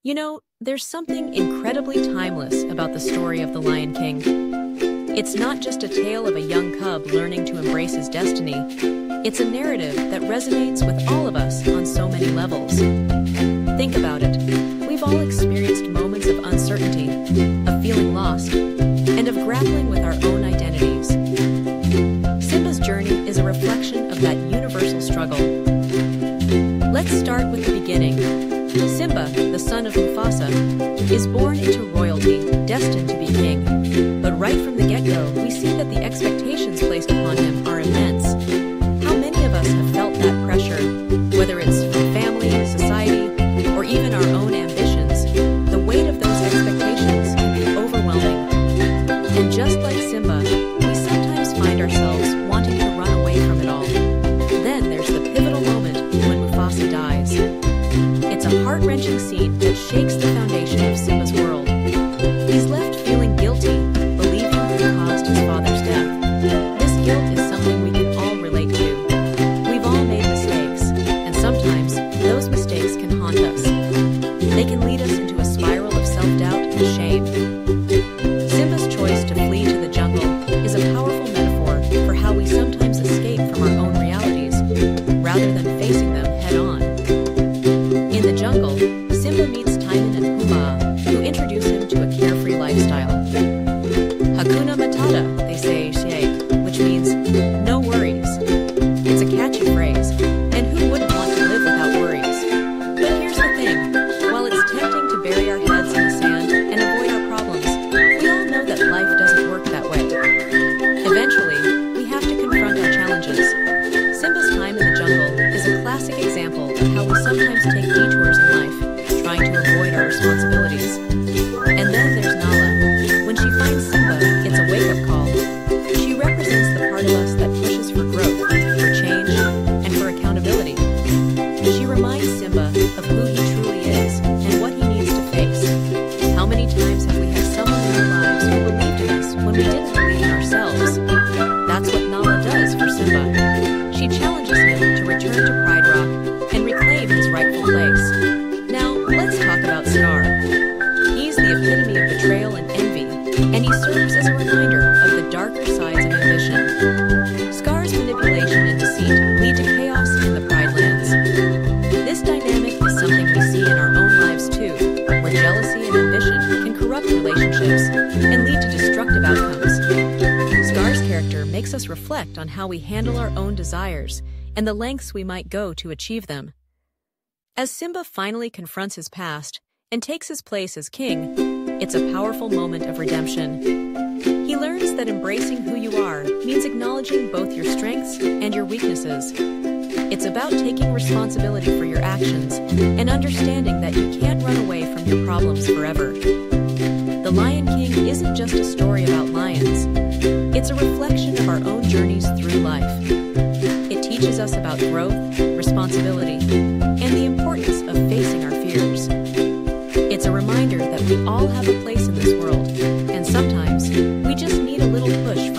There's something incredibly timeless about the story of the Lion King. It's not just a tale of a young cub learning to embrace his destiny. It's a narrative that resonates with all of us on so many levels. Think about it. We've all experienced moments of uncertainty, of feeling lost, and of grappling with our own identities. Simba's journey is a reflection of that universal struggle. Let's start with the beginning. Simba, the son of Mufasa, is born into royalty, destined to be king. But right from the get-go, we see that the expectations placed upon him are immense. How many of us have felt that pressure, whether it's from family, society, or even our own ambitions? The weight of those expectations can be overwhelming. And just like Simba, we sometimes find ourselves wanting to run away from it all. Then there's the pivotal moment when Mufasa dies. It's a heart-wrenching scene that shakes the foundation of Simba's world. He's left feeling guilty, believing he caused his father's death. This guilt is something we can all relate to. We've all made mistakes, and sometimes those mistakes can haunt us. They can lead us into a spiral of self-doubt and shame. Simba's choice to flee to the jungle is a powerful metaphor for how we sometimes escape from our own realities, rather than facing them head-on. In the jungle, Simba meets Timon and Pumbaa, who introduce him to a carefree lifestyle. Hakuna Matata, they say, which means no worries. It's a catchy phrase, and who wouldn't want to live without worries? But here's the thing, while it's tempting to bury our heads in the sand and avoid our problems, we all know that life doesn't work that way. Eventually, we have to confront our challenges. Simba's time in the jungle is a classic example of how we sometimes take detours in life, trying to avoid our responsibilities. And then there's Nala. When she finds Simba, it's a wake-up call. She represents the part of us that pushes for growth, for change, and for accountability. She reminds Simba of who he truly is and what he needs to face. How many times have we had someone in our lives who believed in us when we didn't believe in ourselves? That's what Nala does for Simba. She challenges him to return to Pride Rock and reclaim his rightful place. Now, let's talk about Scar. He's the epitome of betrayal and envy, and he serves as a reminder of the darker sides of ambition. Scar's manipulation and deceit lead to chaos in the Pride Lands. This dynamic is something we see in our own lives too, where jealousy and ambition can corrupt relationships and lead to destructive outcomes. Scar's character makes us reflect on how we handle our own desires and the lengths we might go to achieve them. As Simba finally confronts his past and takes his place as king, it's a powerful moment of redemption. He learns that embracing who you are means acknowledging both your strengths and your weaknesses. It's about taking responsibility for your actions and understanding that you can't run away from your problems forever. The Lion King isn't just a story about lions. It's a reflection of our own journeys through life. It teaches us about growth, responsibility, and the importance of facing our fears. It's a reminder that we all have a place in this world, and sometimes we just need a little push